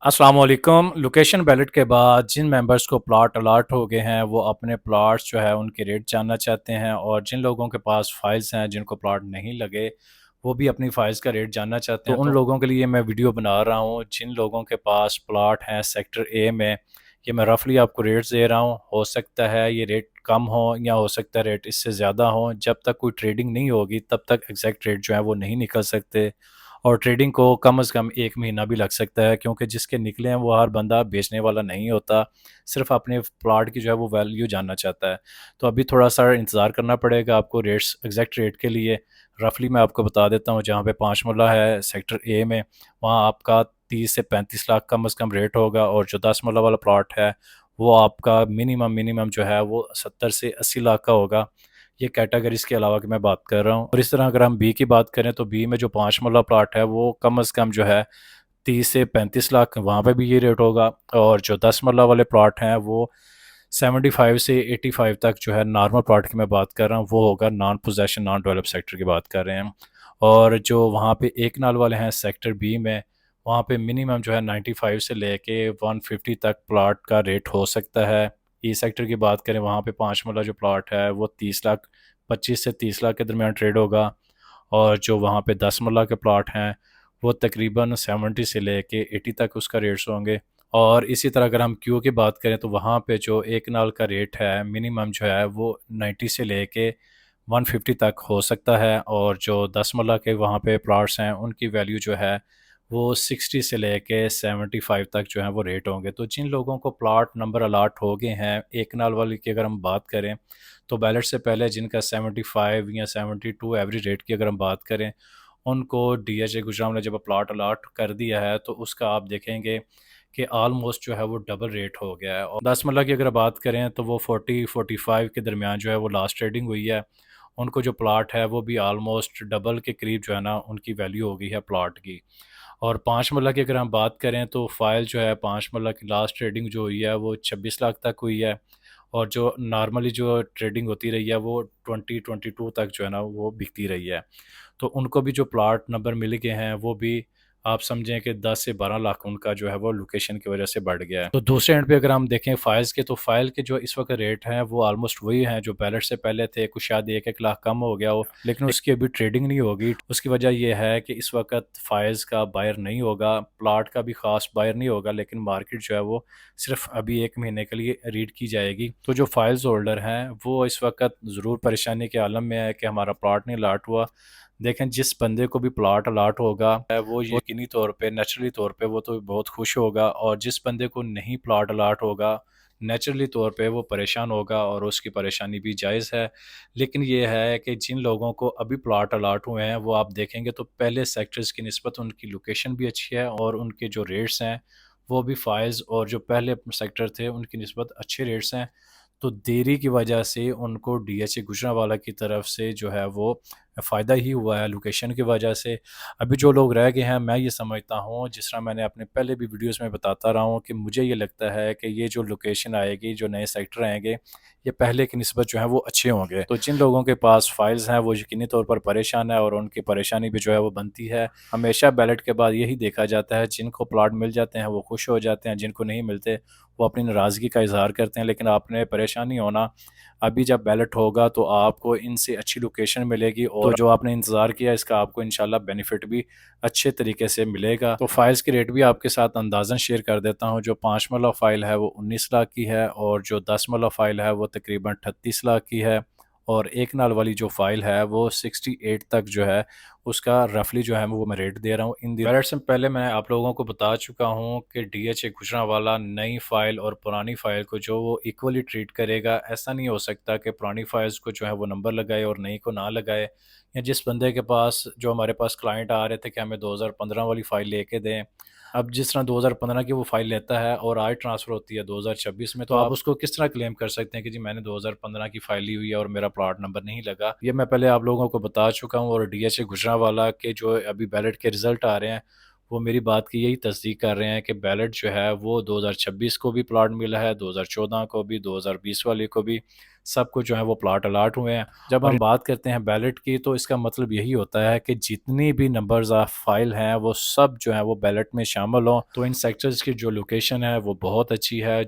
अस्सलाम वालेकुम। Location ballot के बाद जिन मेंबर्स को प्लॉट अलाट हो गए हैं वो अपने प्लॉट्स जो है उनके रेट जानना चाहते हैं, और जिन लोगों के पास फाइल्स हैं जिनको प्लॉट नहीं लगे वो भी अपनी फाइल्स का रेट जानना चाहते हैं। तो उन लोगों के लिए मैं वीडियो बना रहा हूँ जिन लोगों के पास प्लॉट हैं सेक्टर ए में। ये मैं रफली आपको रेट्स दे रहा हूँ, हो सकता है ये रेट कम हो या हो सकता है रेट इससे ज़्यादा हो। जब तक कोई ट्रेडिंग नहीं होगी तब तक एग्जैक्ट रेट जो है वो नहीं निकल सकते, और ट्रेडिंग को कम से कम 1 महीना भी लग सकता है, क्योंकि जिसके निकले हैं वो हर बंदा बेचने वाला नहीं होता, सिर्फ अपने प्लॉट की जो है वो वैल्यू जानना चाहता है। तो अभी थोड़ा सा इंतज़ार करना पड़ेगा आपको रेट्स एग्जैक्ट रेट के लिए। रफली मैं आपको बता देता हूँ, जहाँ पे 5 मरला है सेक्टर ए में, वहाँ आपका 30 से 35 लाख कम से कम रेट होगा, और जो 10 मरला वाला प्लॉट है वो आपका मिनिमम मिनिमम जो है वो 70 से 80 लाख का होगा। ये कैटेगरीज के अलावा की मैं बात कर रहा हूँ। और इस तरह अगर हम बी की बात करें तो बी में जो 5 मरला प्लाट है वो कम से कम जो है 30 से 35 लाख, वहाँ पे भी ये रेट होगा। और जो 10 मरला वाले प्लाट हैं वो 75 से 85 तक जो है नॉर्मल प्लाट की मैं बात कर रहा हूँ, वो होगा non possession non develop sector की बात कर रहे हैं। और जो वहाँ पे एक नाल वाले हैं सेक्टर बी में, वहाँ पे मिनिमम जो है 95 से लेके 150 तक प्लाट का रेट हो सकता है। ई सेक्टर की बात करें, वहाँ पे 5 मरला जो प्लाट है वो 30 लाख, 25 से 30 लाख के दरमियान ट्रेड होगा। और जो वहाँ पे 10 मरला के प्लाट हैं वो तकरीबन 70 से लेके 80 तक उसका रेट्स होंगे। और इसी तरह अगर हम क्यू की बात करें तो वहाँ पे जो एक नाल का रेट है मिनिमम जो है वो 90 से लेके 150 तक हो सकता है। और जो 10 मरला के वहाँ पे प्लाट्स हैं उनकी वैल्यू जो है वो 60 से लेके 75 तक जो है वो रेट होंगे। तो जिन लोगों को प्लाट नंबर अलाट हो गए हैं एक नाल वाले की अगर हम बात करें, तो बैलेट से पहले जिनका 75 या 72 एवरेज रेट की अगर हम बात करें, उनको डीएचए गुजरात ने जब प्लाट अलाट कर दिया है तो उसका आप देखेंगे कि आलमोस्ट जो है वो डबल रेट हो गया है। और 10 मरला की अगर बात करें तो वो 40-45 के दरमियान जो है वो लास्ट ट्रेडिंग हुई है। उनको जो प्लाट है वो भी आलमोस्ट डबल के करीब जो है ना उनकी वैल्यू हो गई है प्लाट की। और 5 मरला की अगर हम बात करें तो फाइल जो है 5 मरला की लास्ट ट्रेडिंग जो हुई है वो 26 लाख तक हुई है। और जो नॉर्मली जो ट्रेडिंग होती रही है वो 20-22 तक जो है ना वो बिकती रही है। तो उनको भी जो प्लाट नंबर मिल गए हैं वो भी आप समझें कि 10 से 12 लाख उनका जो है वो लोकेशन की वजह से बढ़ गया है। तो दूसरे एंड पे अगर हम देखें फाइल्स के, तो फाइल के जो इस वक्त रेट हैं वो ऑलमोस्ट वही हैं जो बैलेट से पहले थे, कुछ शायद 1-1 लाख कम हो गया हो, लेकिन उसकी अभी ट्रेडिंग नहीं होगी। उसकी वजह यह है कि इस वक्त फाइल्स का बायर नहीं होगा, प्लाट का भी खास बायर नहीं होगा, लेकिन मार्केट जो है वो सिर्फ अभी 1 महीने के लिए रीड की जाएगी। तो जो फाइल्स होल्डर हैं वो इस वक्त ज़रूर परेशानी के आलम में है कि हमारा प्लाट नहीं अलाट हुआ। देखें, जिस बंदे को भी प्लाट अलाट होगा वो यकीनी तौर पे नेचुरली तौर पे वो तो बहुत खुश होगा, और जिस बंदे को नहीं प्लाट अलाट होगा नेचुरली तौर पे वो परेशान होगा, और उसकी परेशानी भी जायज़ है। लेकिन ये है कि जिन लोगों को अभी प्लाट अलाट हुए हैं वो आप देखेंगे तो पहले सेक्टर्स की निस्बत उनकी लोकेशन भी अच्छी है, और उनके जो रेट्स हैं वो भी फाइल्स और जो पहले सेक्टर थे उनकी निस्बत अच्छे रेट्स हैं। तो देरी की वजह से उनको डीएचए गुजरांवाला की तरफ से जो है वो फ़ायदा ही हुआ है लोकेशन की वजह से। अभी जो लोग रह गए हैं, मैं ये समझता हूँ जिस तरह मैंने अपने पहले भी वीडियोस में बताता रहा हूँ कि मुझे ये लगता है कि ये जो लोकेशन आएगी, जो नए सेक्टर आएंगे, ये पहले की निस्बत जो है वो अच्छे होंगे। तो जिन लोगों के पास फाइल्स हैं वो यकीनी तौर पर परेशान है, और उनकी परेशानी भी जो है वो बनती है। हमेशा बैलेट के बाद यही देखा जाता है, जिनको प्लाट मिल जाते हैं वो खुश हो जाते हैं, जिनको नहीं मिलते वो अपनी नाराज़गी का इज़हार करते हैं। लेकिन आपने परेशान नहीं होना, अभी जब बैलेट होगा तो आपको इनसे अच्छी लोकेशन मिलेगी, और जो आपने इंतज़ार किया इसका आपको इंशाल्लाह बेनिफिट भी अच्छे तरीके से मिलेगा। तो फाइल्स की रेट भी आपके साथ अंदाज़न शेयर कर देता हूँ। जो 5 मरला फ़ाइल है वो 19 लाख की है, और जो 10 मरला फ़ाइल है वो तकरीबन 38 लाख की है। और एक नाल वाली जो फ़ाइल है वो 68 तक जो है उसका रफली जो है वो मैं रेट दे रहा हूँ। इन बैलेट से पहले मैं आप लोगों को बता चुका हूँ कि डीएचए गुजरांवाला नई फ़ाइल और पुरानी फ़ाइल को जो वो इक्वली ट्रीट करेगा। ऐसा नहीं हो सकता कि पुरानी फ़ाइल्स को जो है वो नंबर लगाए और नई को ना लगाए। या जिस बंदे के पास, जो हमारे पास क्लाइंट आ रहे थे कि हमें 2015 वाली फ़ाइल लेके दें, अब जिस तरह 2015 की वो फ़ाइल लेता है और आज ट्रांसफ़र होती है 2026 में, तो आप उसको किस तरह क्लेम कर सकते हैं कि जी मैंने 2015 की फ़ाइल ली हुई है और मेरा प्लॉट नंबर नहीं लगा। ये मैं पहले आप लोगों को बता चुका हूँ। और डीएचए गुजरांवाला के जो अभी बैलेट के रिज़ल्ट आ रहे हैं वो मेरी बात की यही तस्दीक कर रहे हैं कि बैलेट जो है वो 2026 को भी प्लॉट मिला है, 2014 को भी, 2020 वाले को भी। सबको जो है वो प्लॉट अलाट हुए हैं। जब हम बात करते हैं बैलेट की, तो इसका मतलब यही होता है कि जितनी भी नंबर्स ऑफ फाइल हैं वो सब जो है वो बैलेट में शामिल हों। तो इन सेक्टर्स की जो लोकेशन है वो बहुत अच्छी है।